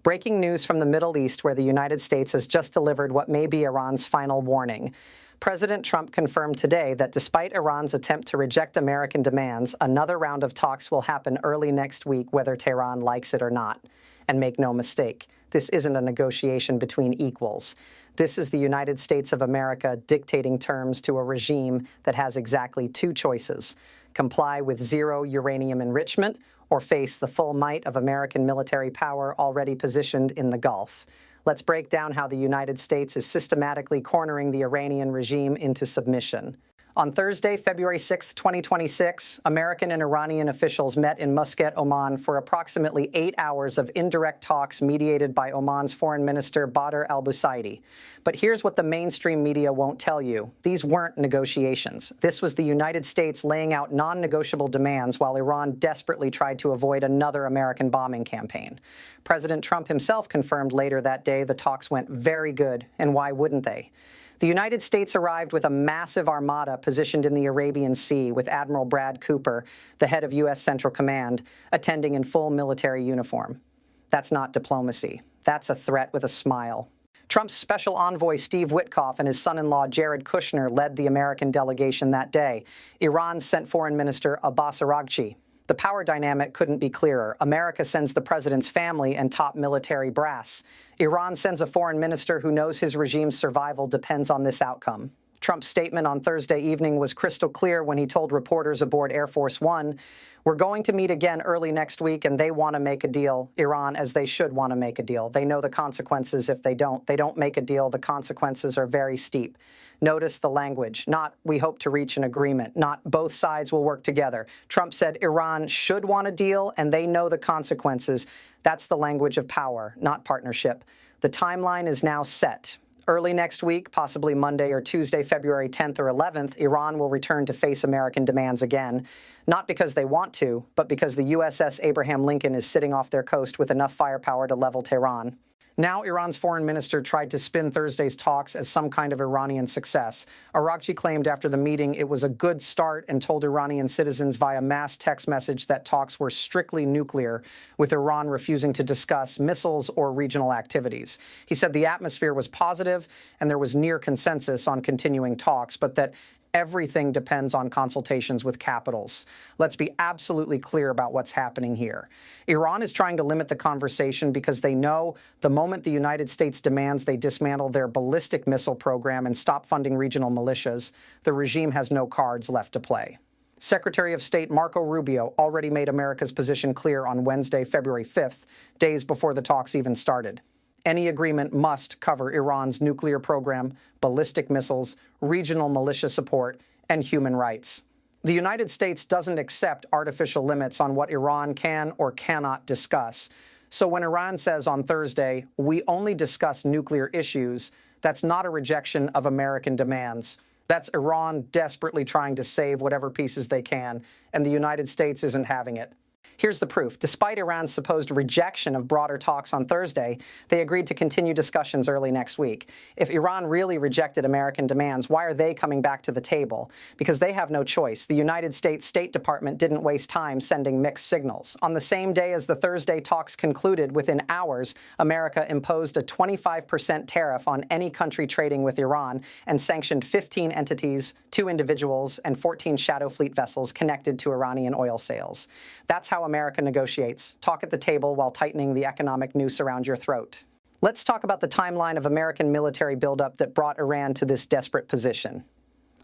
Breaking news from the Middle East, where the United States has just delivered what may be Iran's final warning. President Trump confirmed today that despite Iran's attempt to reject American demands, another round of talks will happen early next week, whether Tehran likes it or not. And make no mistake, this isn't a negotiation between equals. This is the United States of America dictating terms to a regime that has exactly two choices: comply with zero uranium enrichment or face the full might of American military power already positioned in the Gulf. Let's break down how the United States is systematically cornering the Iranian regime into submission. On Thursday, February 6, 2026, American and Iranian officials met in Muscat, Oman for approximately 8 hours of indirect talks mediated by Oman's Foreign Minister Badr al-Busaidi. But here's what the mainstream media won't tell you. These weren't negotiations. This was the United States laying out non-negotiable demands while Iran desperately tried to avoid another American bombing campaign. President Trump himself confirmed later that day the talks went very good, and why wouldn't they? The United States arrived with a massive armada positioned in the Arabian Sea, with Admiral Brad Cooper, the head of U.S. Central Command, attending in full military uniform. That's not diplomacy. That's a threat with a smile. Trump's special envoy Steve Witkoff and his son-in-law Jared Kushner led the American delegation that day. Iran sent Foreign Minister Abbas Araghchi. The power dynamic couldn't be clearer. America sends the president's family and top military brass. Iran sends a foreign minister who knows his regime's survival depends on this outcome. Trump's statement on Thursday evening was crystal clear when he told reporters aboard Air Force One, "We're going to meet again early next week, and they want to make a deal, Iran, as they should want to make a deal. They know the consequences if they don't. They don't make a deal. The consequences are very steep." Notice the language, not "we hope to reach an agreement," not "both sides will work together." Trump said Iran should want a deal, and they know the consequences. That's the language of power, not partnership. The timeline is now set. Early next week, possibly Monday or Tuesday, February 10th or 11th, Iran will return to face American demands again, not because they want to, but because the USS Abraham Lincoln is sitting off their coast with enough firepower to level Tehran. Now, Iran's foreign minister tried to spin Thursday's talks as some kind of Iranian success. Araghchi claimed after the meeting it was a good start and told Iranian citizens via mass text message that talks were strictly nuclear, with Iran refusing to discuss missiles or regional activities. He said the atmosphere was positive and there was near consensus on continuing talks, but that everything depends on consultations with capitals. Let's be absolutely clear about what's happening here. Iran is trying to limit the conversation because they know the moment the United States demands they dismantle their ballistic missile program and stop funding regional militias, the regime has no cards left to play. Secretary of State Marco Rubio already made America's position clear on Wednesday, February 5th, days before the talks even started. Any agreement must cover Iran's nuclear program, ballistic missiles, regional militia support, and human rights. The United States doesn't accept artificial limits on what Iran can or cannot discuss. So when Iran says on Thursday, "We only discuss nuclear issues," that's not a rejection of American demands. That's Iran desperately trying to save whatever pieces they can, and the United States isn't having it. Here's the proof. Despite Iran's supposed rejection of broader talks on Thursday, they agreed to continue discussions early next week. If Iran really rejected American demands, why are they coming back to the table? Because they have no choice. The United States State Department didn't waste time sending mixed signals. On the same day as the Thursday talks concluded, within hours, America imposed a 25% tariff on any country trading with Iran and sanctioned 15 entities, 2 individuals, and 14 shadow fleet vessels connected to Iranian oil sales. That's how America negotiates. Talk at the table while tightening the economic noose around your throat. Let's talk about the timeline of American military buildup that brought Iran to this desperate position.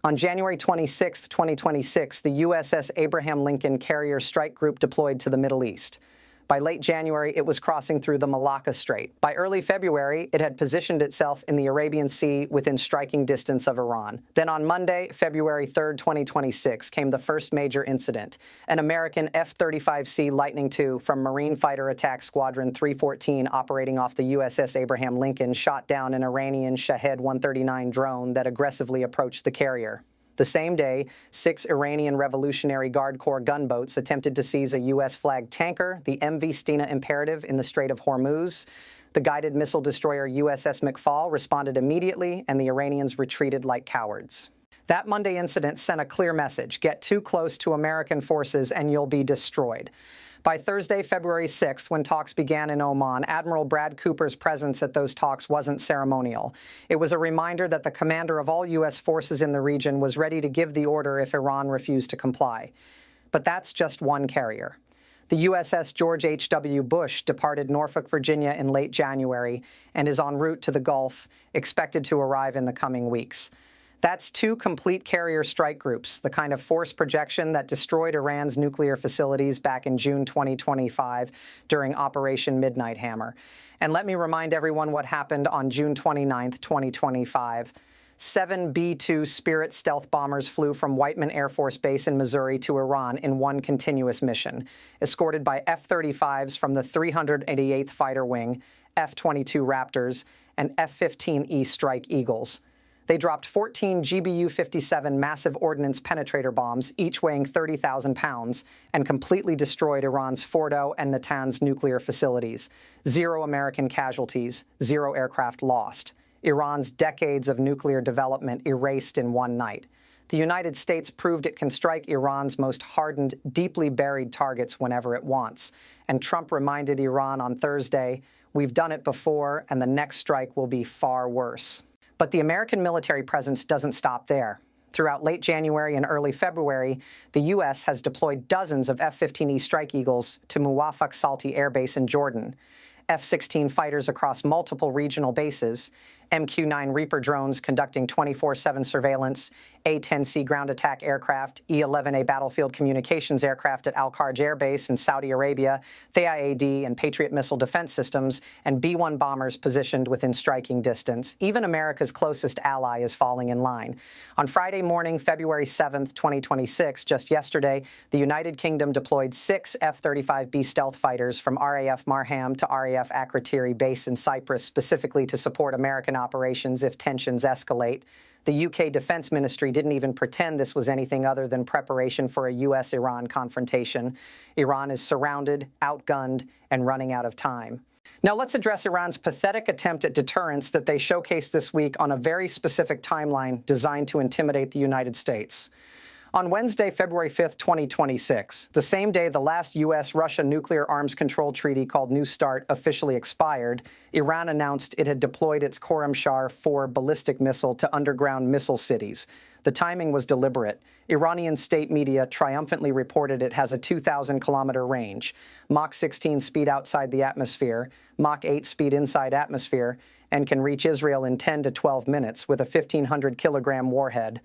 On January 26, 2026, the USS Abraham Lincoln carrier strike group deployed to the Middle East. By late January, it was crossing through the Malacca Strait. By early February, it had positioned itself in the Arabian Sea within striking distance of Iran. Then on Monday, February 3, 2026, came the first major incident. An American F-35C Lightning II from Marine Fighter Attack Squadron 314 operating off the USS Abraham Lincoln shot down an Iranian Shahed 139 drone that aggressively approached the carrier. The same day, 6 Iranian Revolutionary Guard Corps gunboats attempted to seize a U.S.-flagged tanker, the MV Stena Imperative, in the Strait of Hormuz. The guided missile destroyer USS McFall responded immediately, and the Iranians retreated like cowards. That Monday incident sent a clear message: get too close to American forces and you'll be destroyed. By Thursday, February 6th, when talks began in Oman, Admiral Brad Cooper's presence at those talks wasn't ceremonial. It was a reminder that the commander of all U.S. forces in the region was ready to give the order if Iran refused to comply. But that's just one carrier. The USS George H.W. Bush departed Norfolk, Virginia in late January and is en route to the Gulf, expected to arrive in the coming weeks. That's two complete carrier strike groups, the kind of force projection that destroyed Iran's nuclear facilities back in June 2025 during Operation Midnight Hammer. And let me remind everyone what happened on June 29, 2025. 7 B-2 Spirit stealth bombers flew from Whiteman Air Force Base in Missouri to Iran in one continuous mission, escorted by F-35s from the 388th Fighter Wing, F-22 Raptors, and F-15E Strike Eagles. They dropped 14 GBU-57 massive ordnance penetrator bombs, each weighing 30,000 pounds, and completely destroyed Iran's Fordo and Natanz nuclear facilities. 0 American casualties, 0 aircraft lost. Iran's decades of nuclear development erased in one night. The United States proved it can strike Iran's most hardened, deeply buried targets whenever it wants. And Trump reminded Iran on Thursday, "We've done it before, and the next strike will be far worse." But the American military presence doesn't stop there. Throughout late January and early February, the U.S. has deployed dozens of F-15E Strike Eagles to Muwafaq Salti Air Base in Jordan, F-16 fighters across multiple regional bases, MQ-9 Reaper drones conducting 24/7 surveillance, A-10C ground attack aircraft, E-11A battlefield communications aircraft at Al-Kharj Air Base in Saudi Arabia, THAAD and Patriot missile defense systems, and B-1 bombers positioned within striking distance. Even America's closest ally is falling in line. On Friday morning, February 7th, 2026, just yesterday, the United Kingdom deployed 6 F-35B stealth fighters from RAF Marham to RAF Akrotiri Base in Cyprus, specifically to support American operations if tensions escalate. The UK Defense Ministry didn't even pretend this was anything other than preparation for a US-Iran confrontation. Iran is surrounded, outgunned, and running out of time. Now let's address Iran's pathetic attempt at deterrence that they showcased this week on a very specific timeline designed to intimidate the United States. On Wednesday, February 5th, 2026, the same day the last U.S.-Russia nuclear arms control treaty called New START officially expired, Iran announced it had deployed its Khorramshahr-4 ballistic missile to underground missile cities. The timing was deliberate. Iranian state media triumphantly reported it has a 2,000-kilometer range, Mach 16 speed outside the atmosphere, Mach 8 speed inside atmosphere, and can reach Israel in 10 to 12 minutes with a 1,500-kilogram warhead.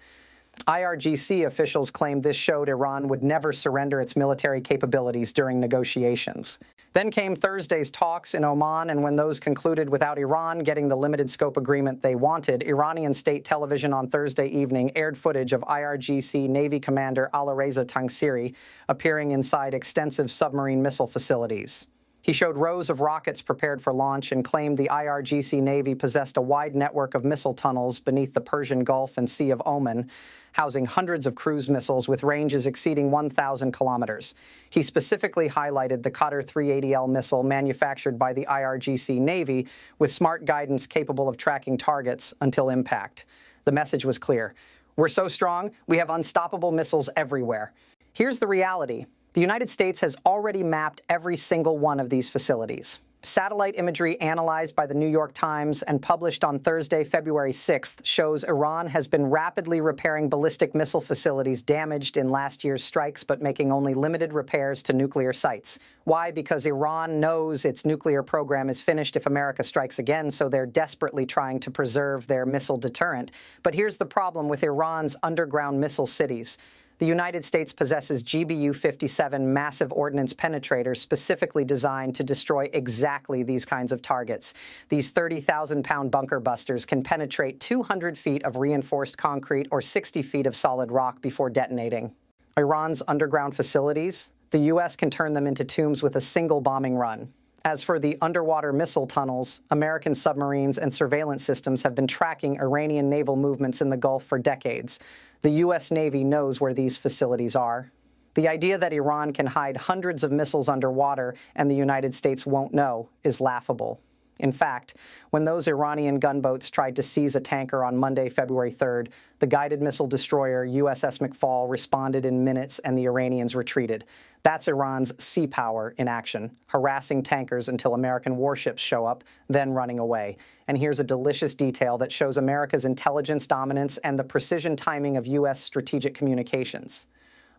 IRGC officials claimed this showed Iran would never surrender its military capabilities during negotiations. Then came Thursday's talks in Oman, and when those concluded without Iran getting the limited scope agreement they wanted, Iranian state television on Thursday evening aired footage of IRGC Navy Commander Alireza Tangsiri appearing inside extensive submarine missile facilities. He showed rows of rockets prepared for launch and claimed the IRGC Navy possessed a wide network of missile tunnels beneath the Persian Gulf and Sea of Oman, housing hundreds of cruise missiles with ranges exceeding 1,000 kilometers. He specifically highlighted the Qatar 380L missile manufactured by the IRGC Navy with smart guidance capable of tracking targets until impact. The message was clear. We're so strong, we have unstoppable missiles everywhere. Here's the reality. The United States has already mapped every single one of these facilities. Satellite imagery analyzed by the New York Times and published on Thursday, February 6th, shows Iran has been rapidly repairing ballistic missile facilities damaged in last year's strikes, but making only limited repairs to nuclear sites. Why? Because Iran knows its nuclear program is finished if America strikes again, so they're desperately trying to preserve their missile deterrent. But here's the problem with Iran's underground missile cities. The United States possesses GBU-57 massive ordnance penetrators specifically designed to destroy exactly these kinds of targets. These 30,000-pound bunker busters can penetrate 200 feet of reinforced concrete or 60 feet of solid rock before detonating. Iran's underground facilities, the U.S. can turn them into tombs with a single bombing run. As for the underwater missile tunnels, American submarines and surveillance systems have been tracking Iranian naval movements in the Gulf for decades. The U.S. Navy knows where these facilities are. The idea that Iran can hide hundreds of missiles underwater and the United States won't know is laughable. In fact, when those Iranian gunboats tried to seize a tanker on Monday, February 3rd, the guided missile destroyer USS McFall responded in minutes and the Iranians retreated. That's Iran's sea power in action, harassing tankers until American warships show up, then running away. And here's a delicious detail that shows America's intelligence dominance and the precision timing of U.S. strategic communications.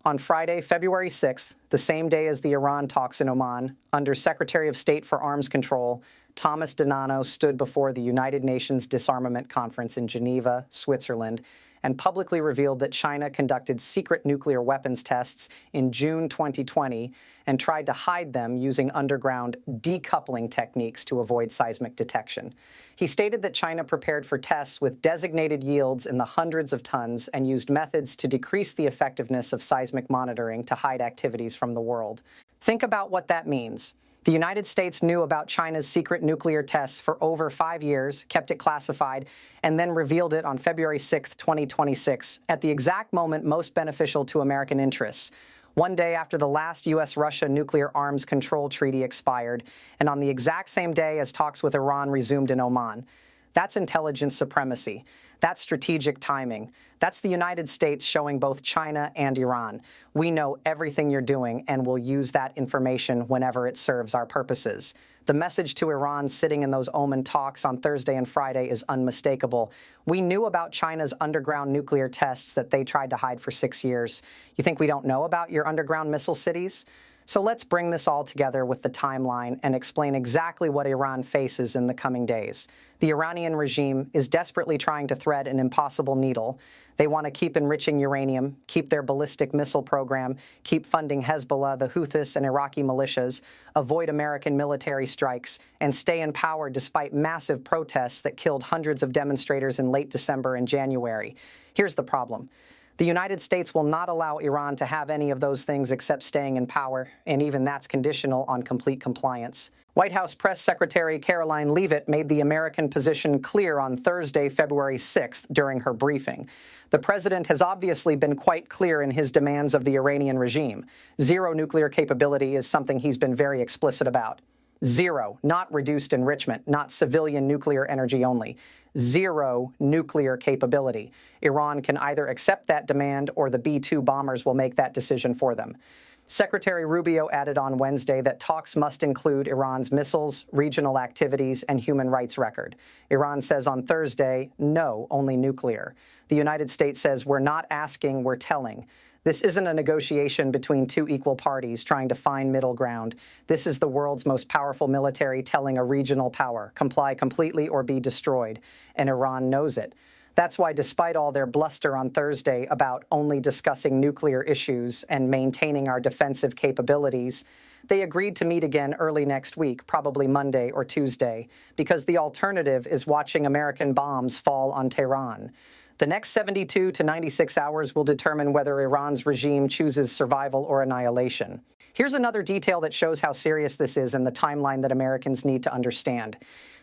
On Friday, February 6th, the same day as the Iran talks in Oman, Under Secretary of State for Arms Control, Thomas Donano stood before the United Nations Disarmament Conference in Geneva, Switzerland, and publicly revealed that China conducted secret nuclear weapons tests in June 2020 and tried to hide them using underground decoupling techniques to avoid seismic detection. He stated that China prepared for tests with designated yields in the hundreds of tons and used methods to decrease the effectiveness of seismic monitoring to hide activities from the world. Think about what that means. The United States knew about China's secret nuclear tests for over 5 years, kept it classified, and then revealed it on February 6, 2026, at the exact moment most beneficial to American interests. One day after the last U.S.-Russia nuclear arms control treaty expired, and on the exact same day as talks with Iran resumed in Oman. That's intelligence supremacy. That's strategic timing. That's the United States showing both China and Iran. We know everything you're doing, and we'll use that information whenever it serves our purposes. The message to Iran sitting in those Oman talks on Thursday and Friday is unmistakable. We knew about China's underground nuclear tests that they tried to hide for 6 years. You think we don't know about your underground missile cities? So let's bring this all together with the timeline and explain exactly what Iran faces in the coming days. The Iranian regime is desperately trying to thread an impossible needle. They want to keep enriching uranium, keep their ballistic missile program, keep funding Hezbollah, the Houthis, and Iraqi militias, avoid American military strikes, and stay in power despite massive protests that killed hundreds of demonstrators in late December and January. Here's the problem. The United States will not allow Iran to have any of those things except staying in power, and even that's conditional on complete compliance. White House Press Secretary Caroline Leavitt made the American position clear on Thursday, February 6th, during her briefing. The president has obviously been quite clear in his demands of the Iranian regime. Zero nuclear capability is something he's been very explicit about. Zero, not reduced enrichment, not civilian nuclear energy only. Zero nuclear capability. Iran can either accept that demand or the B-2 bombers will make that decision for them. Secretary Rubio added on Wednesday that talks must include Iran's missiles, regional activities, and human rights record. Iran says on Thursday, no, only nuclear. The United States says we're not asking, we're telling. This isn't a negotiation between two equal parties trying to find middle ground. This is the world's most powerful military telling a regional power, comply completely or be destroyed. And Iran knows it. That's why despite all their bluster on Thursday about only discussing nuclear issues and maintaining our defensive capabilities, they agreed to meet again early next week, probably Monday or Tuesday, because the alternative is watching American bombs fall on Tehran. The next 72 to 96 hours will determine whether Iran's regime chooses survival or annihilation. Here's another detail that shows how serious this is and the timeline that Americans need to understand.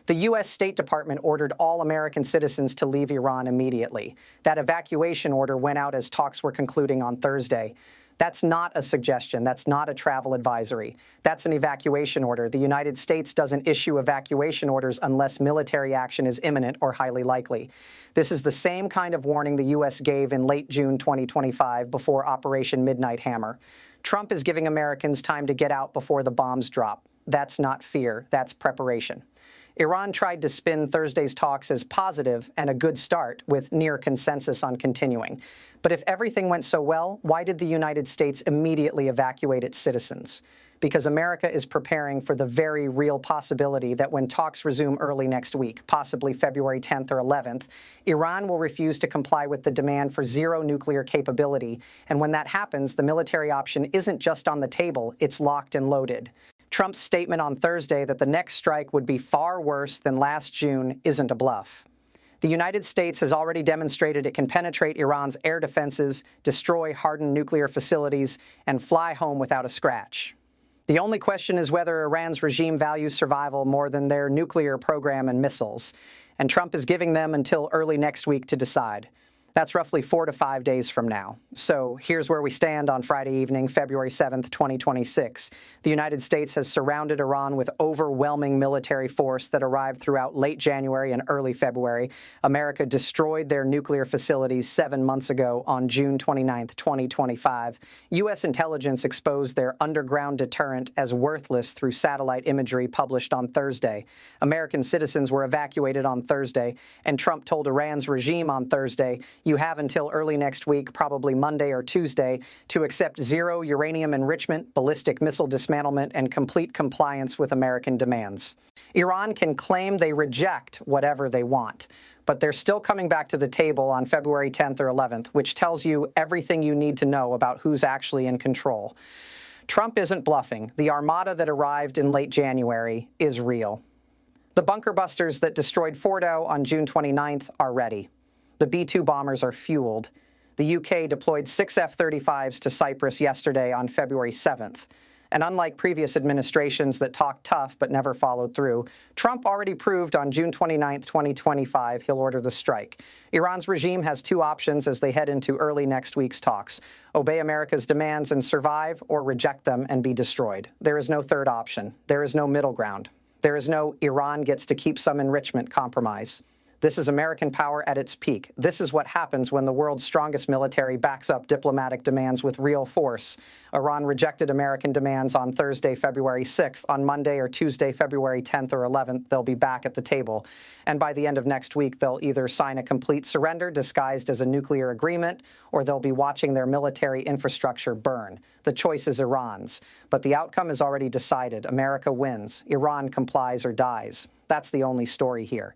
The U.S. State Department ordered all American citizens to leave Iran immediately. That evacuation order went out as talks were concluding on Thursday. That's not a suggestion. That's not a travel advisory. That's an evacuation order. The United States doesn't issue evacuation orders unless military action is imminent or highly likely. This is the same kind of warning the U.S. gave in late June 2025 before Operation Midnight Hammer. Trump is giving Americans time to get out before the bombs drop. That's not fear. That's preparation. Iran tried to spin Thursday's talks as positive and a good start with near consensus on continuing. But if everything went so well, why did the United States immediately evacuate its citizens? Because America is preparing for the very real possibility that when talks resume early next week, possibly February 10th or 11th, Iran will refuse to comply with the demand for zero nuclear capability. And when that happens, the military option isn't just on the table, it's locked and loaded. Trump's statement on Thursday that the next strike would be far worse than last June isn't a bluff. The United States has already demonstrated it can penetrate Iran's air defenses, destroy hardened nuclear facilities, and fly home without a scratch. The only question is whether Iran's regime values survival more than their nuclear program and missiles, and Trump is giving them until early next week to decide. That's roughly 4 to 5 days from now. So here's where we stand on Friday evening, February 7th, 2026. The United States has surrounded Iran with overwhelming military force that arrived throughout late January and early February. America destroyed their nuclear facilities 7 months ago on June 29th, 2025. U.S. intelligence exposed their underground deterrent as worthless through satellite imagery published on Thursday. American citizens were evacuated on Thursday, and Trump told Iran's regime on Thursday, "You have until early next week, probably Monday or Tuesday, to accept zero uranium enrichment, ballistic missile dismantlement, and complete compliance with American demands." Iran can claim they reject whatever they want, but they're still coming back to the table on February 10th or 11th, which tells you everything you need to know about who's actually in control. Trump isn't bluffing. The armada that arrived in late January is real. The bunker busters that destroyed Fordow on June 29th are ready. The B-2 bombers are fueled. The UK deployed 6 F-35s to Cyprus yesterday on February 7th. And unlike previous administrations that talked tough but never followed through, Trump already proved on June 29, 2025, he'll order the strike. Iran's regime has two options as they head into early next week's talks: obey America's demands and survive, or reject them and be destroyed. There is no third option. There is no middle ground. There is no Iran gets to keep some enrichment compromise. This is American power at its peak. This is what happens when the world's strongest military backs up diplomatic demands with real force. Iran rejected American demands on Thursday, February 6th. On Monday or Tuesday, February 10th or 11th, they'll be back at the table. And by the end of next week, they'll either sign a complete surrender disguised as a nuclear agreement, or they'll be watching their military infrastructure burn. The choice is Iran's. But the outcome is already decided. America wins. Iran complies or dies. That's the only story here.